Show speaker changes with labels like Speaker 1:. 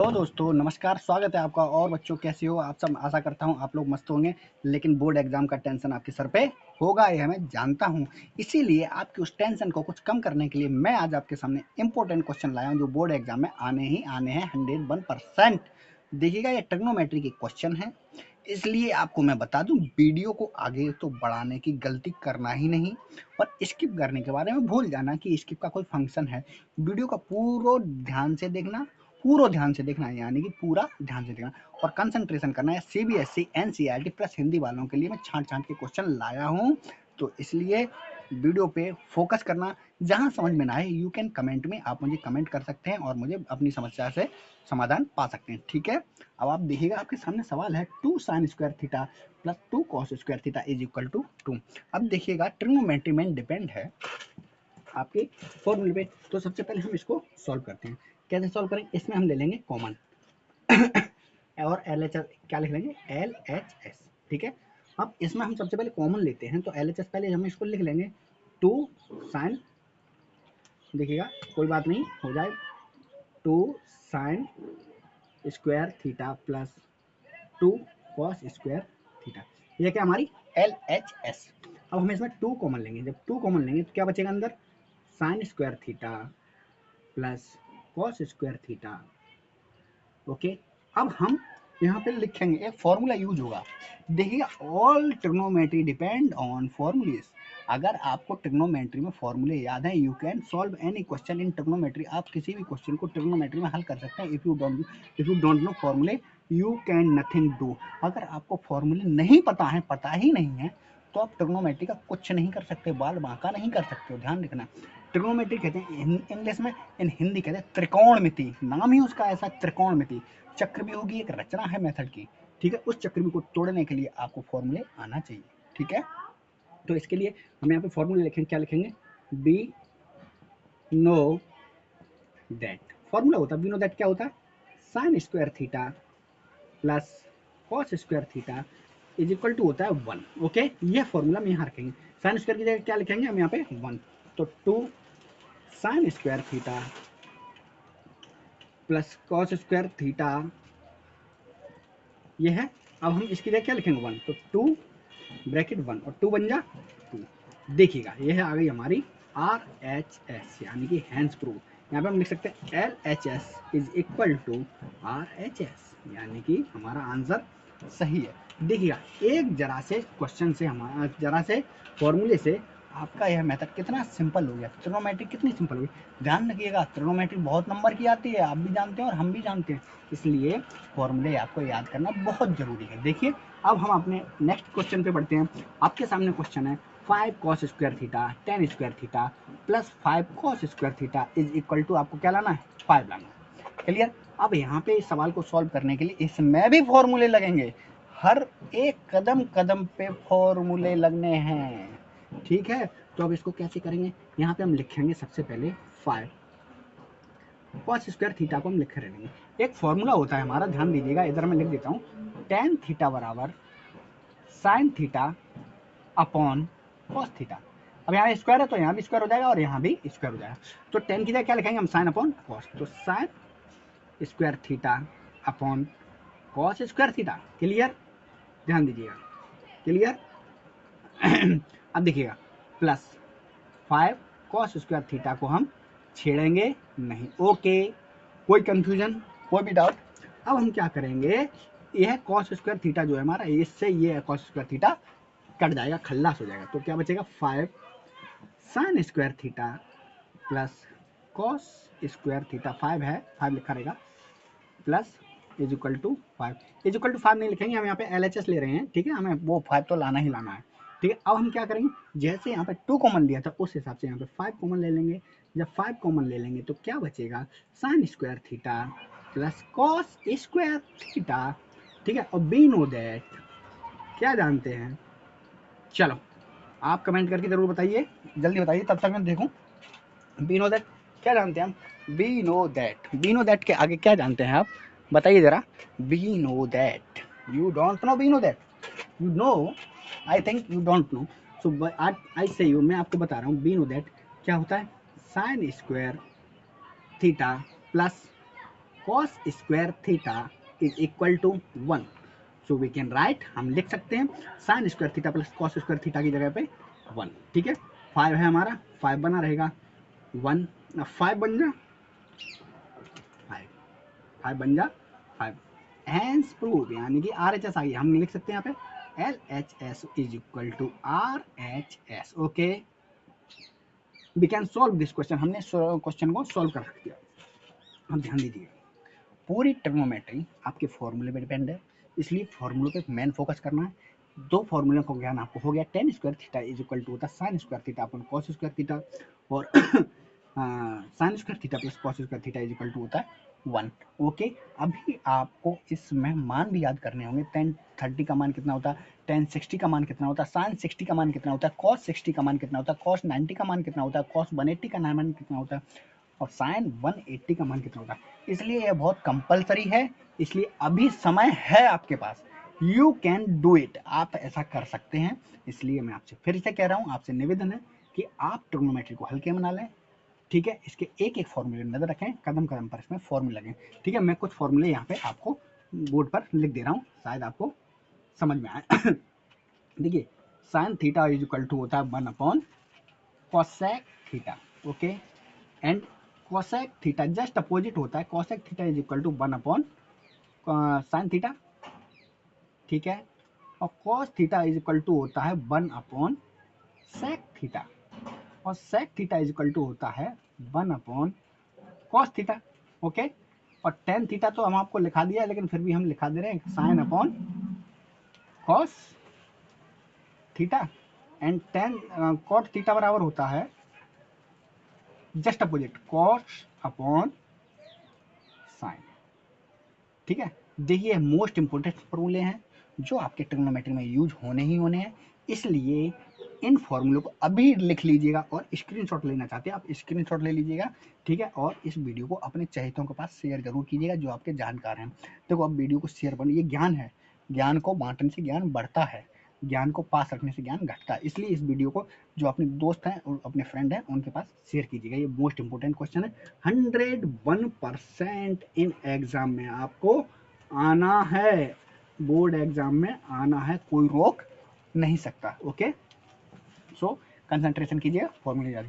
Speaker 1: तो दोस्तों नमस्कार, स्वागत है आपका। और बच्चों कैसे हो आप सब? आशा करता हूँ आप लोग मस्त होंगे। लेकिन बोर्ड एग्जाम का टेंशन आपके सर पे होगा, ये मैं जानता हूँ। इसीलिए आपकी उस टेंशन को कुछ कम करने के लिए मैं आज आपके सामने इंपॉर्टेंट क्वेश्चन लाया हूँ जो बोर्ड एग्जाम में आने ही आने हैं 101%। देखिएगा, ये ट्रिग्नोमेट्री की क्वेश्चन है, इसलिए आपको मैं बता दूं, वीडियो को आगे तो बढ़ाने की गलती करना ही नहीं और स्किप करने के बारे में भूल जाना कि स्किप का कोई फंक्शन है। वीडियो का पूरा ध्यान से देखना है, यानी कि पूरा ध्यान से देखना और कंसंट्रेशन करना है। सीबीएसई एनसीईआरटी प्लस हिंदी वालों के लिए मैं छांट छांट के क्वेश्चन लाया हूँ, तो इसलिए वीडियो पे फोकस करना। जहां समझ में ना आए यू कैन कमेंट में, आप मुझे कमेंट कर सकते हैं और मुझे अपनी समस्या से समाधान पा सकते हैं, ठीक है। अब आप देखिएगा, आपके सामने सवाल है 2 sin square theta plus 2 cos square theta is equal to 2। अब देखिएगा, ट्रिग्नोमेट्री में डिपेंड है आपके फॉर्मूले पे। तो सबसे पहले हम इसको सॉल्व करते हैं। कैसे सॉल्व करें? इसमें हम ले लेंगे कॉमन और एल एच एस क्या लिख लेंगे? एल एच एस, ठीक है। अब इसमें हम सबसे पहले कॉमन लेते हैं, तो एल एच एस पहले हम इसको लिख लेंगे 2 साइन, देखिएगा कोई बात नहीं, हो जाए 2 sign square theta plus 2 cos square theta. ये क्या हमारी एल एच एस। अब हम इसमें 2 कॉमन लेंगे, जब 2 कॉमन लेंगे तो क्या बचेगा अंदर? Sign square theta plus cos square theta. Okay, अब हम यहाँ पे लिखेंगे, एक फॉर्मूला यूज होगा। देखिए, all trigonometry depend on formulas. अगर आपको ट्रिग्नोमेट्री में फॉर्मूले याद है, you can solve any question in trigonometry. आप किसी भी क्वेश्चन को ट्रिग्नोमेट्री में हल कर सकते हैं। इफ यू डोंट नो फॉर्मूले यू कैन नथिंग डू। अगर आपको फॉर्मूले नहीं पता है, पता ही नहीं है, तो आप ट्रिग्नोमेट्री का कुछ नहीं कर सकते, बाल बांका नहीं कर सकते हो, ध्यान रखना। ट्रिग्नोमेट्री कहते हैं इंग्लिश में, इन हिंदी कहते हैं त्रिकोणमिति। नाम ही उसका ऐसा, त्रिकोणमिति। चक्रव्यूह एक रचना है मेथड की, ठीक है। उस चक्रव्यूह को तोड़ने के लिए आपको फॉर्मूले आना चाहिए, ठीक है। तो इसके लिए हम यहाँ पे फॉर्मूले लिखेंगे, क्या लिखेंगे? B know that. फॉर्मूला होता है बी नो दैट, क्या होता है? Sine square theta plus cos square theta is equal to होता है 1। ओके, ये फॉर्मूला हम यहाँ रखेंगे। साइन स्क्वायर की जगह क्या लिखेंगे हम यहाँ पे? 1। तो 2 sign square theta plus cos square theta, ये है। अब हम इसकी जगह क्या लिखेंगे? 1। तो 2 ब्रैकेट 1 और 2 बन जा 2। देखिएगा, ये है आ गई हमारी आर एच एस, यानी कि हैंड्स प्रूव। यहाँ पे हम लिख सकते हैं L H S is equal to R H S, यानी कि हमारा आंसर सही है। देखिएगा, एक जरा से क्वेश्चन से, हमारा जरा से फॉर्मूले से आपका यह मेथड कितना सिंपल हो गया। ट्रिग्नोमेट्री कितनी सिंपल हो गई। ध्यान रखिएगा, ट्रिग्नोमेट्री बहुत नंबर की आती है, आप भी जानते हैं और हम भी जानते हैं, इसलिए फॉर्मूले आपको याद करना बहुत जरूरी है। देखिए, अब हम अपने नेक्स्ट क्वेश्चन पे बढ़ते हैं। आपके सामने क्वेश्चन है 5 cos square theta tan square theta plus 5 cos square theta is equal to, आपको क्या लाना है? 5 लाना है। क्लियर? अब यहाँ पे इस सवाल को सॉल्व करने के लिए इसमें भी फॉर्मूले लगेंगे। हर एक कदम कदम पे फॉर्मूले लगने हैं, ठीक है। तो अब इसको कैसे करेंगे? यहाँ पे हम लिखेंगे सबसे पहले 5 cos स्क्वायर थीटा को हम लिख रहे हैं। एक फॉर्मूला होता है हमारा, ध्यान दीजिएगा, इधर मैं लिख देता हूँ। tan थीटा बराबर sine theta upon cos theta. अब यहाँ स्क्वायर है तो यहाँ भी स्क्वायर हो जाएगा और यहाँ भी स्क्वायर हो जाएगा। तो टेन की जगह क्या लिखेंगे हम? Sine upon cos. तो sine square theta upon cos square theta. Clear? ध्यान दीजिएगा, क्लियर? अब देखिएगा, प्लस 5 कॉस स्क्वायर थीटा को हम छेड़ेंगे नहीं। ओके, कोई कंफ्यूजन, कोई भी डाउट? अब हम क्या करेंगे, यह कॉस स्क्वायर थीटा जो है हमारा, इससे ये कॉस स्क्वायर थीटा कट जाएगा, खल्लास हो जाएगा। तो क्या बचेगा? 5 sine square theta plus cos square theta, 5 है, 5 लिखा रहेगा, plus is equal to 5। Is equal to 5 नहीं लिखेंगे, हम यहाँ पे एल एच एस ले रहे हैं, ठीक है। हमें वो 5 तो लाना ही लाना है, ठीक है। अब हम क्या करेंगे, जैसे यहाँ पे 2 कॉमन लिया था उस हिसाब से यहाँ पे 5 कॉमन ले लेंगे। जब 5 कॉमन ले लेंगे तो क्या बचेगा? Sign square theta plus cos square theta, ठीक है। और बी नो दैट, क्या जानते हैं? चलो, आप कमेंट करके जरूर बताइए, जल्दी बताइए, तब तक मैं देखूं। बी नो दैट क्या जानते हैं हम? Be know that, be know that के आगे क्या जानते हैं आप? बताइए जरा। Be know that, you don't know be know that? You know, I think you don't know. So I say you, मैं आपको बता रहा हूँ बी नो दैट क्या होता है। Sine square theta plus cos square theta is equal to 1, so we can write, हम लिख सकते हैं sin square theta plus cos square theta की जगह पे 1, ठीक है। 5 है हमारा, 5 बना रहेगा, 1 5 बन जा 5, 5 बन जा 5, हैंस प्रूव यानी कि RHS आ गई, हम लिख सकते हैं यहाँ पे LHS is equal to RHS, okay. We can solve this question, हमने क्वेश्चन को सॉल्व कर दिया। अब ध्यान दीजिए, पूरी ट्रिग्नोमेट्री आपके फॉर्मूले पे डिपेंड है, इसलिए फॉर्मूले पे मेन फोकस करना है। दो फॉर्मूले का ज्ञान आपको हो गया, tan square theta is equal to होता है sin square theta upon cos square theta, और sin square theta plus cos square theta is equal to होता है 1, ओके। अभी आपको इसमें मान भी याद करने होंगे, tan 30 का मान कितना होता है, tan 60 का मान कितना होता है, sin 60 का मान कितना होता है, cos 60 का मान कितना होता है, cos 90 का मान कितना होता है, cos 180 का मान कितना होता है, और sin 180 का मान कितना होता है। इसलिए यह बहुत कंपलसरी है, इसलिए अभी समय है आपके पास, यू कैन डू इट, आप ऐसा कर सकते हैं। इसलिए मैं आपसे फिर से कह रहा हूँ, आपसे निवेदन है कि आप ट्रिग्नोमेट्री को हल्के में ना लें, ठीक है। इसके एक एक फॉर्मूले नजर रखें, कदम कदम पर इसमें फॉर्मूले लगें, ठीक है। मैं कुछ फॉर्मूले यहाँ पे आपको बोर्ड पर लिख दे रहा हूँ, शायद आपको समझ में आए। देखिए, sine theta is equal to होता है 1 upon cosec theta, okay, and cosec theta just opposite होता है, cosec theta is equal to 1 upon sine theta, ठीक है, और cos theta is equal to होता है 1 अपॉन सेक थीटा, और sec theta is equal to होता है 1 अपॉन cos थीटा, ओके। और tan थीटा तो हम आपको लिखा दिया है, लेकिन फिर भी हम लिखा दे रहे हैं sine upon cos theta, and tan cot theta बराबर होता है just opposite cos upon sine, ठीक है। देखिए, मोस्ट इंपोर्टेंट फॉर्मूले हैं जो आपके ट्रिग्नोमेट्री में यूज होने ही होने हैं, इसलिए इन फॉर्मूलों को अभी लिख लीजिएगा, और स्क्रीनशॉट लेना चाहते हैं आप स्क्रीनशॉट ले लीजिएगा, ठीक है। और इस वीडियो को अपने चहेतों के पास शेयर जरूर कीजिएगा जो आपके जानकार हैं। देखो, अब वीडियो को शेयर करना, ये ज्ञान है, ज्ञान को बांटने से ज्ञान बढ़ता है, ज्ञान को पास रखने से ज्ञान घटता है, इसलिए इस वीडियो को जो अपने दोस्त हैं और अपने फ्रेंड हैं उनके पास शेयर कीजिएगा। ये मोस्ट इंपोर्टेंट क्वेश्चन है, 101% इन एग्जाम में आपको आना है, बोर्ड एग्जाम में आना है, कोई रोक नहीं सकता, ओके। सो कंसंट्रेशन कीजिए, फॉर्मूले याद कीजिए।